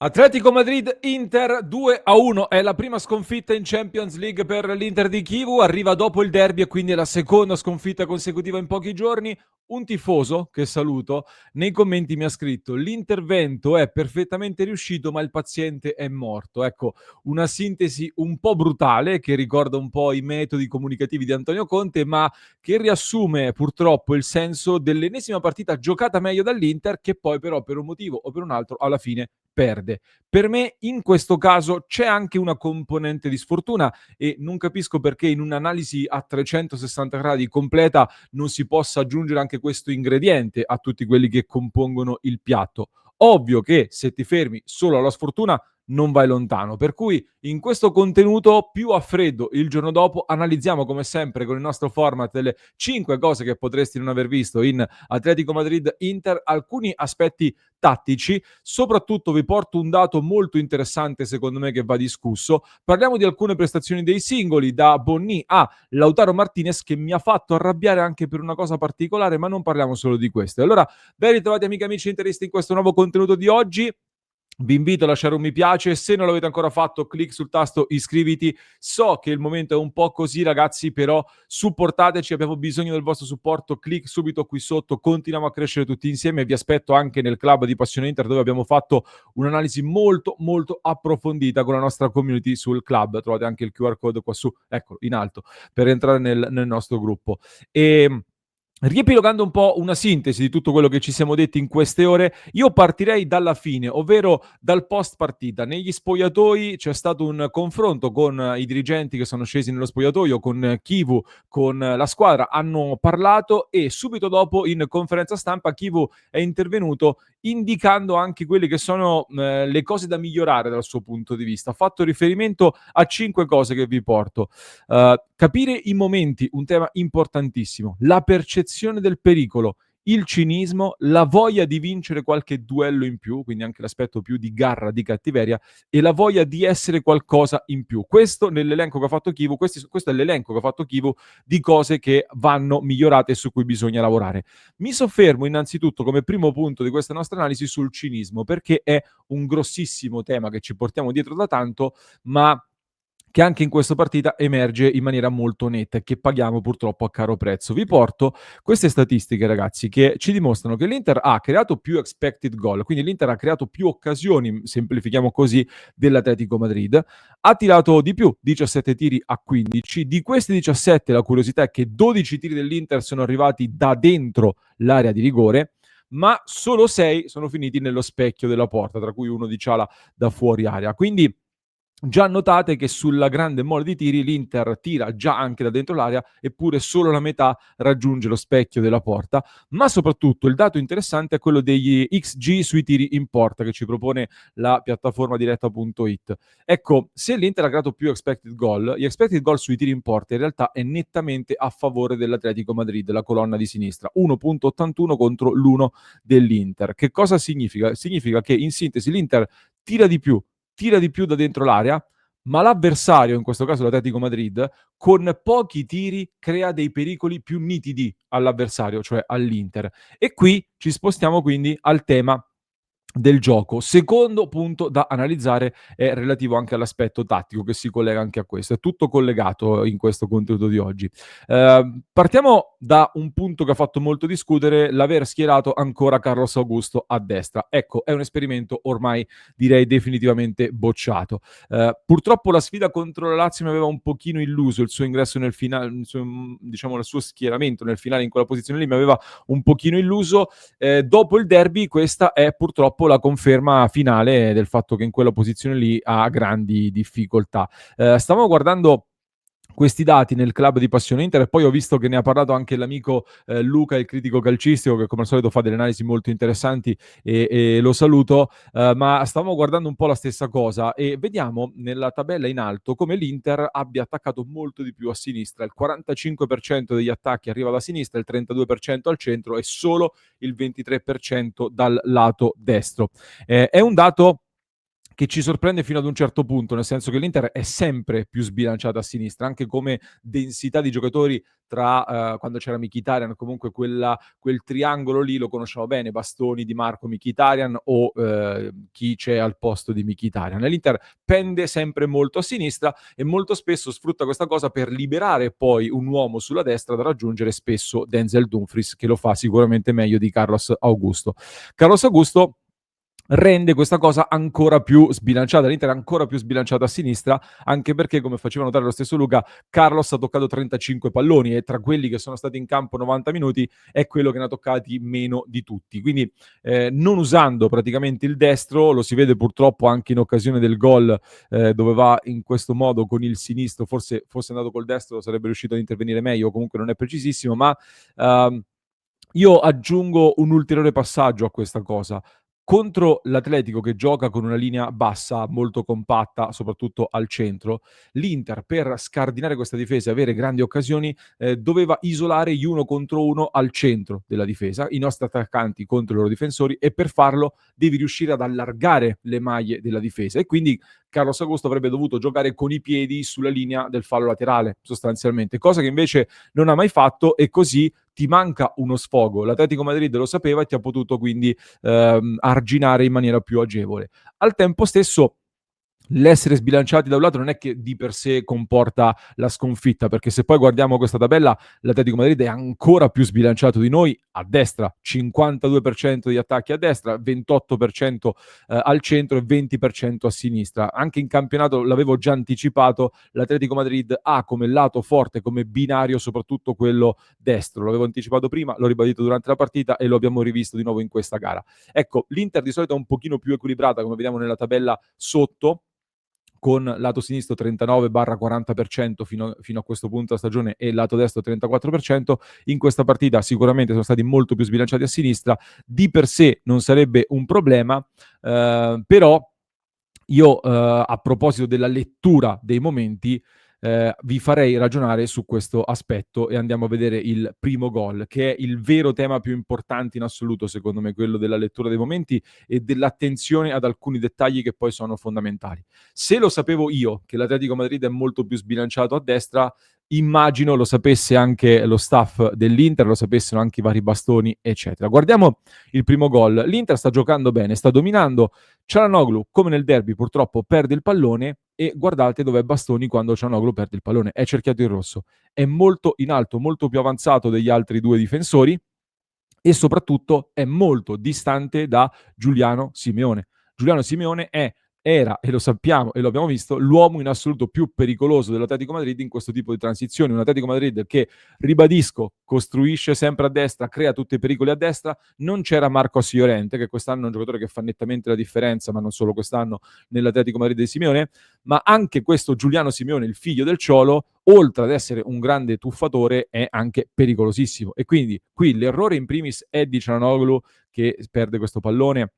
Atletico Madrid Inter 2-1, è la prima sconfitta in Champions League per l'Inter di Chivu, arriva dopo il derby e quindi è la seconda sconfitta consecutiva in pochi giorni. Un tifoso, che saluto, nei commenti mi ha scritto: l'intervento è perfettamente riuscito ma il paziente è morto. Ecco, una sintesi un po' brutale che ricorda un po' i metodi comunicativi di Antonio Conte, ma che riassume purtroppo il senso dell'ennesima partita giocata meglio dall'Inter, che poi però per un motivo o per un altro alla fine perde. Per me in questo caso c'è anche una componente di sfortuna e non capisco perché in un'analisi a 360 gradi completa non si possa aggiungere anche questo ingrediente a tutti quelli che compongono il piatto. Ovvio che se ti fermi solo alla sfortuna non vai lontano, per cui in questo contenuto più a freddo il giorno dopo analizziamo come sempre con il nostro format delle 5 cose che potresti non aver visto in Atletico Madrid Inter, alcuni aspetti tattici. Soprattutto vi porto un dato molto interessante secondo me che va discusso. Parliamo di alcune prestazioni dei singoli, da Bonni a Lautaro Martinez, che mi ha fatto arrabbiare anche per una cosa particolare, ma non parliamo solo di questo. Allora, ben ritrovati amiche e amici interisti in questo nuovo contenuto di oggi. Vi invito a lasciare un mi piace, se non l'avete ancora fatto clic sul tasto iscriviti. So che il momento è un po' così ragazzi, però supportateci, abbiamo bisogno del vostro supporto, clic subito qui sotto, continuiamo a crescere tutti insieme. Vi aspetto anche nel club di Passione Inter, dove abbiamo fatto un'analisi molto molto approfondita con la nostra community sul club. Trovate anche il QR code qua su, eccolo, in alto, per entrare nel nostro gruppo. E riepilogando un po' una sintesi di tutto quello che ci siamo detti in queste ore, io partirei dalla fine, ovvero dal post partita. Negli spogliatoi c'è stato un confronto con i dirigenti che sono scesi nello spogliatoio, con Chivu, con la squadra, hanno parlato e subito dopo in conferenza stampa Chivu è intervenuto indicando anche quelle che sono le cose da migliorare dal suo punto di vista. Ha fatto riferimento a 5 cose che vi porto. Capire i momenti, un tema importantissimo, la percezione del pericolo, il cinismo, la voglia di vincere qualche duello in più, quindi anche l'aspetto più di garra, di cattiveria, e la voglia di essere qualcosa in più. Questo nell'elenco che ha fatto Chivu, questo è l'elenco che ha fatto Chivu di cose che vanno migliorate e su cui bisogna lavorare. Mi soffermo innanzitutto come primo punto di questa nostra analisi sul cinismo, perché è un grossissimo tema che ci portiamo dietro da tanto, ma che anche in questa partita emerge in maniera molto netta e che paghiamo purtroppo a caro prezzo. Vi porto queste statistiche, ragazzi, che ci dimostrano che l'Inter ha creato più expected goal, quindi l'Inter ha creato più occasioni, semplifichiamo così, dell'Atletico Madrid, ha tirato di più, 17 tiri a 15, di questi 17 la curiosità è che 12 tiri dell'Inter sono arrivati da dentro l'area di rigore, ma solo 6 sono finiti nello specchio della porta, tra cui uno di Ciala da fuori area. Quindi già notate che sulla grande mole di tiri l'Inter tira già anche da dentro l'area, eppure solo la metà raggiunge lo specchio della porta, ma soprattutto il dato interessante è quello degli XG sui tiri in porta che ci propone la piattaforma diretta.it. Ecco, se l'Inter ha creato più expected goal, gli expected goal sui tiri in porta in realtà è nettamente a favore dell'Atletico Madrid, la colonna di sinistra, 1.81 contro l'1 dell'Inter. Che cosa significa? Significa che in sintesi l'Inter tira di più da dentro l'area, ma l'avversario, in questo caso l'Atletico Madrid, con pochi tiri crea dei pericoli più nitidi all'avversario, cioè all'Inter. E qui ci spostiamo quindi al tema del gioco. Secondo punto da analizzare è relativo anche all'aspetto tattico che si collega anche a questo. È tutto collegato in questo contenuto di oggi. Partiamo da un punto che ha fatto molto discutere, l'aver schierato ancora Carlos Augusto a destra. Ecco, è un esperimento ormai direi definitivamente bocciato. Purtroppo la sfida contro la Lazio mi aveva un pochino illuso, il suo ingresso nel finale, diciamo il suo schieramento nel finale in quella posizione lì mi aveva un pochino illuso. Dopo il derby questa è purtroppo la conferma finale del fatto che in quella posizione lì ha grandi difficoltà. Stavamo guardando questi dati nel club di Passione Inter e poi ho visto che ne ha parlato anche l'amico Luca, il critico calcistico, che come al solito fa delle analisi molto interessanti e lo saluto, ma stavamo guardando un po' la stessa cosa e vediamo nella tabella in alto come l'Inter abbia attaccato molto di più a sinistra, il 45% degli attacchi arriva da sinistra, il 32% al centro e solo il 23% dal lato destro. È un dato che ci sorprende fino ad un certo punto, nel senso che l'Inter è sempre più sbilanciata a sinistra, anche come densità di giocatori tra quando c'era Mkhitaryan, comunque quel triangolo lì lo conosciamo bene, Bastoni, Di Marco, Mkhitaryan o chi c'è al posto di Mkhitaryan. E l'Inter pende sempre molto a sinistra e molto spesso sfrutta questa cosa per liberare poi un uomo sulla destra da raggiungere, spesso Denzel Dumfries, che lo fa sicuramente meglio di Carlos Augusto. Carlos Augusto rende questa cosa ancora più sbilanciata, l'Inter è ancora più sbilanciata a sinistra, anche perché, come faceva notare lo stesso Luca, Carlos ha toccato 35 palloni e tra quelli che sono stati in campo 90 minuti è quello che ne ha toccati meno di tutti. Quindi non usando praticamente il destro, lo si vede purtroppo anche in occasione del gol dove va in questo modo con il sinistro, forse fosse andato col destro sarebbe riuscito ad intervenire meglio, comunque non è precisissimo, ma ehm, io aggiungo un ulteriore passaggio a questa cosa. Contro l'Atletico che gioca con una linea bassa, molto compatta, soprattutto al centro, l'Inter per scardinare questa difesa e avere grandi occasioni doveva isolare gli uno contro uno al centro della difesa, i nostri attaccanti contro i loro difensori, e per farlo devi riuscire ad allargare le maglie della difesa e quindi Carlos Augusto avrebbe dovuto giocare con i piedi sulla linea del fallo laterale, sostanzialmente, cosa che invece non ha mai fatto e così ti manca uno sfogo. L'Atletico Madrid lo sapeva e ti ha potuto quindi arginare in maniera più agevole. Al tempo stesso l'essere sbilanciati da un lato non è che di per sé comporta la sconfitta, perché se poi guardiamo questa tabella, l'Atletico Madrid è ancora più sbilanciato di noi a destra, 52% di attacchi a destra, 28% al centro e 20% a sinistra. Anche in campionato, l'avevo già anticipato, l'Atletico Madrid ha come lato forte, come binario, soprattutto quello destro. L'avevo anticipato prima, l'ho ribadito durante la partita e lo abbiamo rivisto di nuovo in questa gara. Ecco, l'Inter di solito è un pochino più equilibrata, come vediamo nella tabella sotto, con lato sinistro 39-40% fino a questo punto della stagione e lato destro 34%. In questa partita sicuramente sono stati molto più sbilanciati a sinistra, di per sé non sarebbe un problema, però io a proposito della lettura dei momenti vi farei ragionare su questo aspetto e andiamo a vedere il primo gol, che è il vero tema più importante in assoluto, secondo me, quello della lettura dei momenti e dell'attenzione ad alcuni dettagli che poi sono fondamentali. Se lo sapevo io che l'Atletico Madrid è molto più sbilanciato a destra, immagino lo sapesse anche lo staff dell'Inter, lo sapessero anche i vari Bastoni, eccetera. Guardiamo il primo gol. L'Inter sta giocando bene, sta dominando. Çalhanoğlu, come nel derby, purtroppo perde il pallone e guardate dov'è Bastoni quando Çalhanoğlu perde il pallone. È cerchiato in rosso. È molto in alto, molto più avanzato degli altri due difensori e soprattutto è molto distante da Giuliano Simeone. Giuliano Simeone era, e lo sappiamo e lo abbiamo visto, l'uomo in assoluto più pericoloso dell'Atletico Madrid in questo tipo di transizioni. Un Atletico Madrid che, ribadisco, costruisce sempre a destra, crea tutti i pericoli a destra. Non c'era Marcos Llorente, che quest'anno è un giocatore che fa nettamente la differenza, ma non solo quest'anno, nell'Atletico Madrid di Simeone, ma anche questo Giuliano Simeone, il figlio del Ciolo, oltre ad essere un grande tuffatore, è anche pericolosissimo. E quindi qui l'errore in primis è di Çalhanoğlu, che perde questo pallone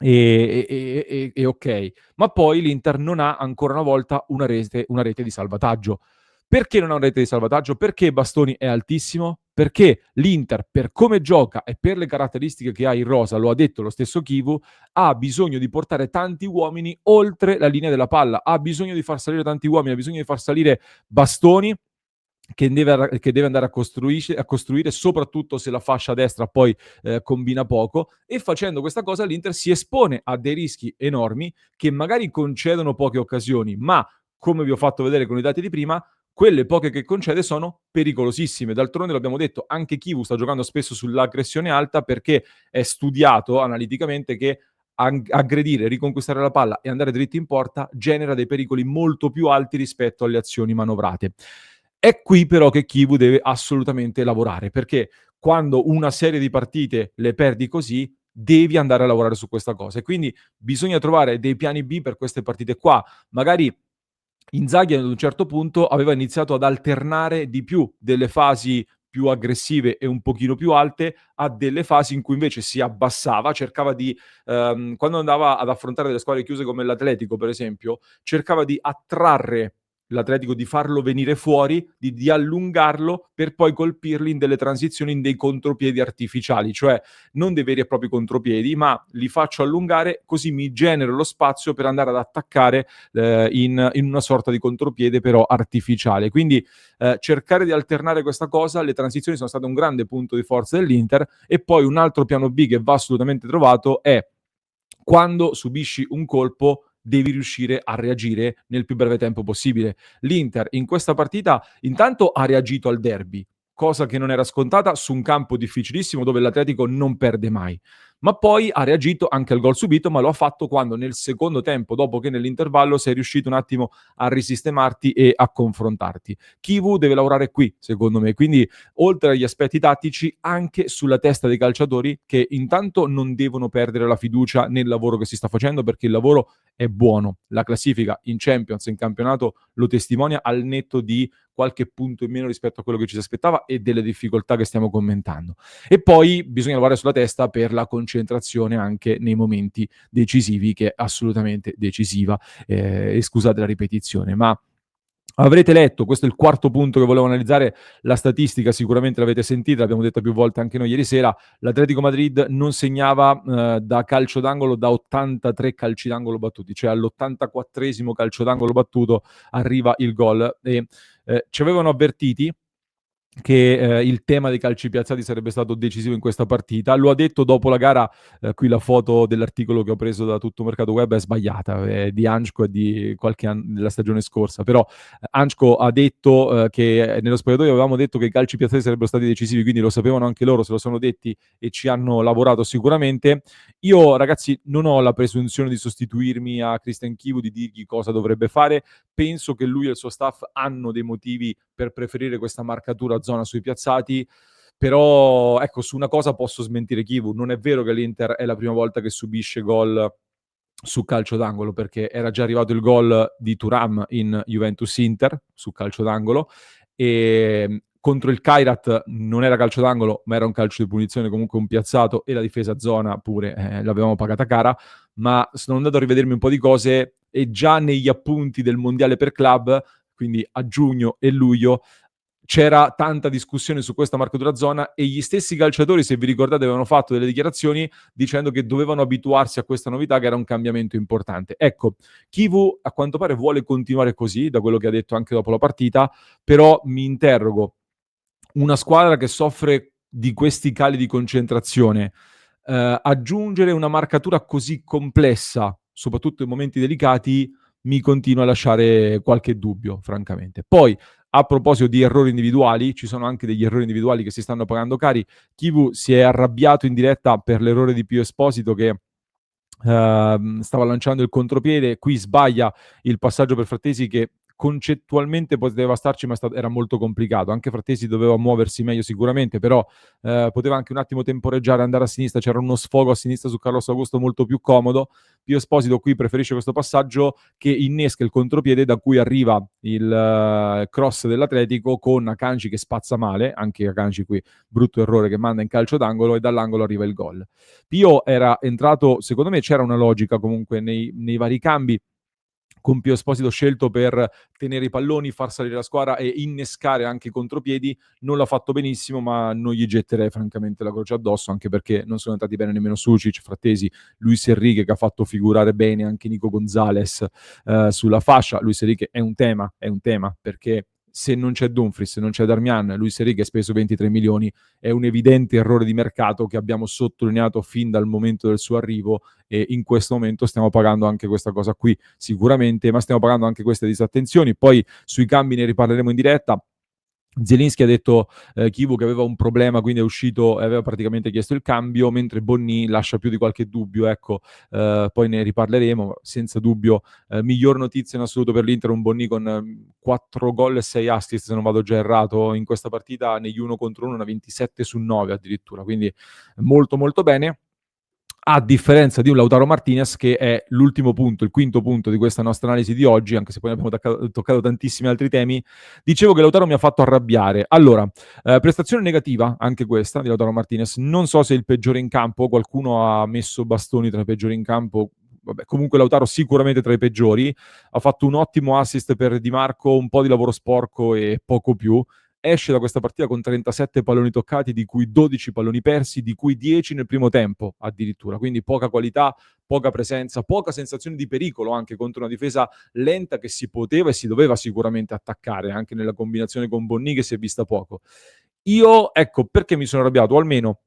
e ok. Ma poi l'Inter non ha ancora una volta una rete di salvataggio. Perché non ha una rete di salvataggio? Perché Bastoni è altissimo? Perché l'Inter, per come gioca e per le caratteristiche che ha in rosa, lo ha detto lo stesso Chivu, ha bisogno di portare tanti uomini oltre la linea della palla, ha bisogno di far salire tanti uomini, ha bisogno di far salire Bastoni, che deve andare a costruire, soprattutto se la fascia destra poi combina poco, e facendo questa cosa l'Inter si espone a dei rischi enormi che magari concedono poche occasioni, ma come vi ho fatto vedere con i dati di prima, quelle poche che concede sono pericolosissime. D'altronde l'abbiamo detto, anche Chivu sta giocando spesso sull'aggressione alta perché è studiato analiticamente che aggredire, riconquistare la palla e andare dritti in porta genera dei pericoli molto più alti rispetto alle azioni manovrate. È qui però che Chivu deve assolutamente lavorare, perché quando una serie di partite le perdi così, devi andare a lavorare su questa cosa. E quindi bisogna trovare dei piani B per queste partite qua. Magari Inzaghi ad un certo punto aveva iniziato ad alternare di più delle fasi più aggressive e un pochino più alte a delle fasi in cui invece si abbassava, cercava di, quando andava ad affrontare delle squadre chiuse come l'Atletico per esempio, cercava di attrarre l'Atletico di farlo venire fuori, di allungarlo per poi colpirli in delle transizioni, in dei contropiedi artificiali, cioè non dei veri e propri contropiedi, ma li faccio allungare così mi genero lo spazio per andare ad attaccare in una sorta di contropiede però artificiale. Quindi cercare di alternare questa cosa, le transizioni sono state un grande punto di forza dell'Inter, e poi un altro piano B che va assolutamente trovato è quando subisci un colpo devi riuscire a reagire nel più breve tempo possibile. L'Inter in questa partita intanto ha reagito al derby, cosa che non era scontata su un campo difficilissimo dove l'Atletico non perde mai. Ma poi ha reagito anche al gol subito, ma lo ha fatto quando nel secondo tempo, dopo che nell'intervallo sei riuscito un attimo a risistemarti e a confrontarti. Kivu deve lavorare qui, secondo me, quindi oltre agli aspetti tattici, anche sulla testa dei calciatori che intanto non devono perdere la fiducia nel lavoro che si sta facendo, perché il lavoro è buono. La classifica in Champions, in campionato, lo testimonia, al netto di qualche punto in meno rispetto a quello che ci si aspettava e delle difficoltà che stiamo commentando. E poi bisogna lavorare sulla testa per la concentrazione anche nei momenti decisivi, che è assolutamente decisiva. E scusate la ripetizione, ma avrete letto, questo è il quarto punto che volevo analizzare, la statistica sicuramente l'avete sentita, l'abbiamo detta più volte anche noi ieri sera, l'Atletico Madrid non segnava da calcio d'angolo da 83 calci d'angolo battuti, cioè all'84esimo calcio d'angolo battuto arriva il gol, e ci avevano avvertiti che il tema dei calci piazzati sarebbe stato decisivo in questa partita. Lo ha detto dopo la gara, qui la foto dell'articolo che ho preso da Tutto Mercato Web è sbagliata, è di Ančko e di qualche anno della stagione scorsa, però Ančko ha detto che nello spogliatoio avevamo detto che i calci piazzati sarebbero stati decisivi, quindi lo sapevano anche loro, se lo sono detti e ci hanno lavorato sicuramente. Io, ragazzi, non ho la presunzione di sostituirmi a Christian Chivu, di dirgli cosa dovrebbe fare. Penso che lui e il suo staff hanno dei motivi per preferire questa marcatura a zona sui piazzati, però ecco, su una cosa posso smentire Chivu: non è vero che l'Inter è la prima volta che subisce gol su calcio d'angolo, perché era già arrivato il gol di Thuram in Juventus-Inter su calcio d'angolo, e contro il Kairat non era calcio d'angolo ma era un calcio di punizione, comunque un piazzato, e la difesa a zona pure l'avevamo pagata cara. Ma sono andato a rivedermi un po' di cose e già negli appunti del mondiale per club, quindi a giugno e luglio, c'era tanta discussione su questa marcatura zona, e gli stessi calciatori, se vi ricordate, avevano fatto delle dichiarazioni dicendo che dovevano abituarsi a questa novità, che era un cambiamento importante. Ecco, Chivu a quanto pare vuole continuare così, da quello che ha detto anche dopo la partita, però mi interrogo: una squadra che soffre di questi cali di concentrazione, aggiungere una marcatura così complessa, soprattutto in momenti delicati, mi continua a lasciare qualche dubbio, francamente. Poi, a proposito di errori individuali, ci sono anche degli errori individuali che si stanno pagando cari. Chivu si è arrabbiato in diretta per l'errore di Pio Esposito, che stava lanciando il contropiede, qui sbaglia il passaggio per Frattesi, che concettualmente poteva starci, ma era molto complicato. Anche Frattesi doveva muoversi meglio sicuramente, però poteva anche un attimo temporeggiare, andare a sinistra, c'era uno sfogo a sinistra su Carlos Augusto molto più comodo. Pio Esposito qui preferisce questo passaggio che innesca il contropiede, da cui arriva il cross dell'Atletico con Akanji che spazza male, anche Akanji qui brutto errore che manda in calcio d'angolo, e dall'angolo arriva il gol. Pio era entrato, secondo me c'era una logica comunque nei vari cambi, con Pio Esposito scelto per tenere i palloni, far salire la squadra e innescare anche i contropiedi. Non l'ha fatto benissimo, ma non gli getterei francamente la croce addosso, anche perché non sono andati bene nemmeno Sucic, Frattesi, Luis Enrique, che ha fatto figurare bene anche Nico Gonzalez sulla fascia. Luis Enrique è un tema, perché se non c'è Dumfries, se non c'è Darmian, Luis Enrique ha speso 23 milioni, è un evidente errore di mercato che abbiamo sottolineato fin dal momento del suo arrivo, e in questo momento stiamo pagando anche questa cosa qui sicuramente, ma stiamo pagando anche queste disattenzioni. Poi sui cambi ne riparleremo in diretta. Zielinski ha detto Chivu che aveva un problema, quindi è uscito e aveva praticamente chiesto il cambio, mentre Bonni lascia più di qualche dubbio, ecco, poi ne riparleremo. Senza dubbio miglior notizia in assoluto per l'Inter, un Bonni con 4 gol e 6 assist, se non vado già errato, in questa partita negli 1 contro 1, una 27 su 9 addirittura, quindi molto molto bene. A differenza di un Lautaro Martinez, che è l'ultimo punto, il quinto punto di questa nostra analisi di oggi, anche se poi abbiamo toccato tantissimi altri temi. Dicevo che Lautaro mi ha fatto arrabbiare. Allora, prestazione negativa, anche questa, di Lautaro Martinez. Non so se è il peggiore in campo, qualcuno ha messo bastoni tra i peggiori in campo. vabbè, comunque Lautaro sicuramente tra i peggiori, ha fatto un ottimo assist per Di Marco, un po' di lavoro sporco e poco più. Esce da questa partita con 37 palloni toccati, di cui 12 palloni persi, di cui 10 nel primo tempo addirittura, quindi poca qualità, poca presenza, poca sensazione di pericolo anche contro una difesa lenta che si poteva e si doveva sicuramente attaccare, anche nella combinazione con Bonni che si è vista poco. Io, ecco, perché mi sono arrabbiato, o almeno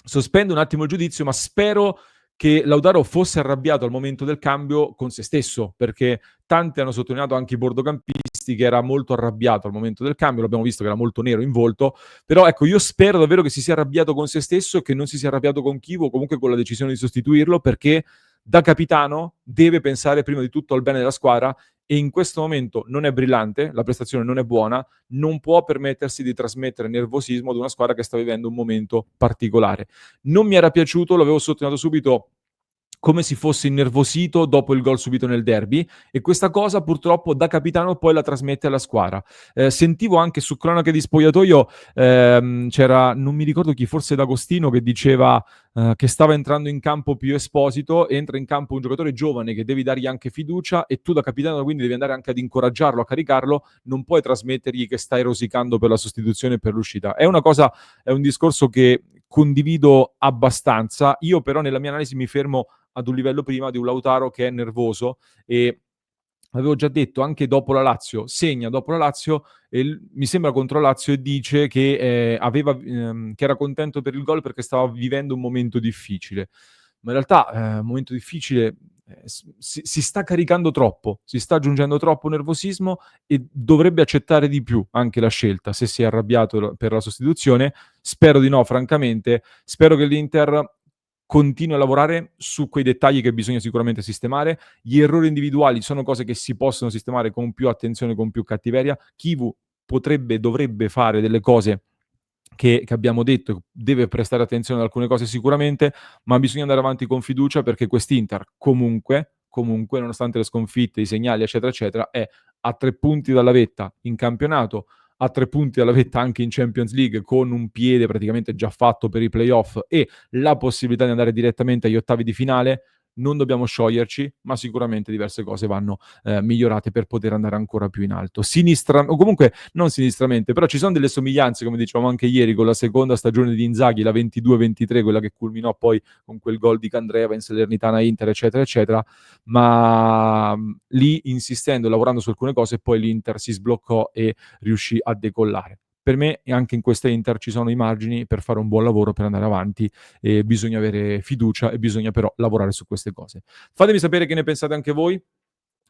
sospendo un attimo il giudizio, ma spero che Lautaro fosse arrabbiato al momento del cambio con se stesso, perché tanti hanno sottolineato, anche i bordocampisti, che era molto arrabbiato al momento del cambio, l'abbiamo visto che era molto nero in volto, però ecco, io spero davvero che si sia arrabbiato con se stesso e che non si sia arrabbiato con Chivo, o comunque con la decisione di sostituirlo, perché da capitano deve pensare prima di tutto al bene della squadra e in questo momento non è brillante, la prestazione non è buona, non può permettersi di trasmettere nervosismo ad una squadra che sta vivendo un momento particolare. Non mi era piaciuto, l'avevo sottolineato subito, come si fosse innervosito dopo il gol subito nel derby e questa cosa purtroppo da capitano poi la trasmette alla squadra. Sentivo anche su cronache di spogliatoio, c'era, non mi ricordo chi, forse D'Agostino, che diceva che stava entrando in campo più Esposito, entra in campo un giocatore giovane che devi dargli anche fiducia e tu da capitano quindi devi andare anche ad incoraggiarlo, a caricarlo, non puoi trasmettergli che stai rosicando per la sostituzione e per l'uscita. È una cosa, è un discorso che condivido abbastanza, io però nella mia analisi mi fermo ad un livello prima di un Lautaro che è nervoso e avevo già detto anche dopo la Lazio, segna dopo la Lazio e mi sembra contro la Lazio e dice che, che era contento per il gol perché stava vivendo un momento difficile. Ma in realtà un momento difficile, si sta caricando troppo, si sta aggiungendo troppo nervosismo e dovrebbe accettare di più anche la scelta se si è arrabbiato per la sostituzione. Spero di no, francamente. Spero che l'Inter continui a lavorare su quei dettagli che bisogna sicuramente sistemare. Gli errori individuali sono cose che si possono sistemare con più attenzione, con più cattiveria. Kivu potrebbe, dovrebbe fare delle cose che abbiamo detto, deve prestare attenzione ad alcune cose sicuramente, ma bisogna andare avanti con fiducia perché quest'Inter comunque, nonostante le sconfitte, i segnali, eccetera, eccetera, è a 3 punti dalla vetta in campionato, a 3 punti dalla vetta anche in Champions League, con un piede praticamente già fatto per i playoff e la possibilità di andare direttamente agli ottavi di finale. Non dobbiamo scioglierci, ma sicuramente diverse cose vanno migliorate per poter andare ancora più in alto. Sinistra, o comunque non sinistramente, però ci sono delle somiglianze, come dicevamo anche ieri, con la seconda stagione di Inzaghi, la 22-23, quella che culminò poi con quel gol di Candreva in Salernitana Inter, eccetera, eccetera, ma lì insistendo e lavorando su alcune cose, poi l'Inter si sbloccò e riuscì a decollare. Per me, e anche in questa Inter, ci sono i margini per fare un buon lavoro, per andare avanti, e bisogna avere fiducia e bisogna però lavorare su queste cose. Fatemi sapere che ne pensate anche voi.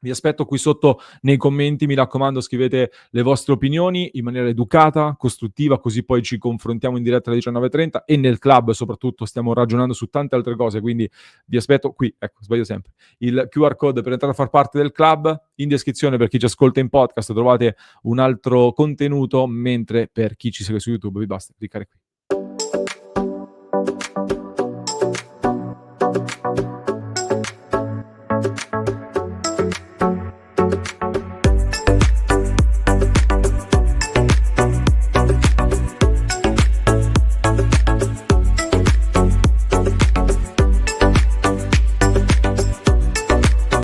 Vi aspetto qui sotto nei commenti, mi raccomando, scrivete le vostre opinioni in maniera educata, costruttiva, così poi ci confrontiamo in diretta alle 19:30 e nel club soprattutto stiamo ragionando su tante altre cose, quindi vi aspetto qui, ecco, sbaglio sempre, il QR code per entrare a far parte del club, in descrizione per chi ci ascolta in podcast trovate un altro contenuto, mentre per chi ci segue su YouTube vi basta cliccare qui.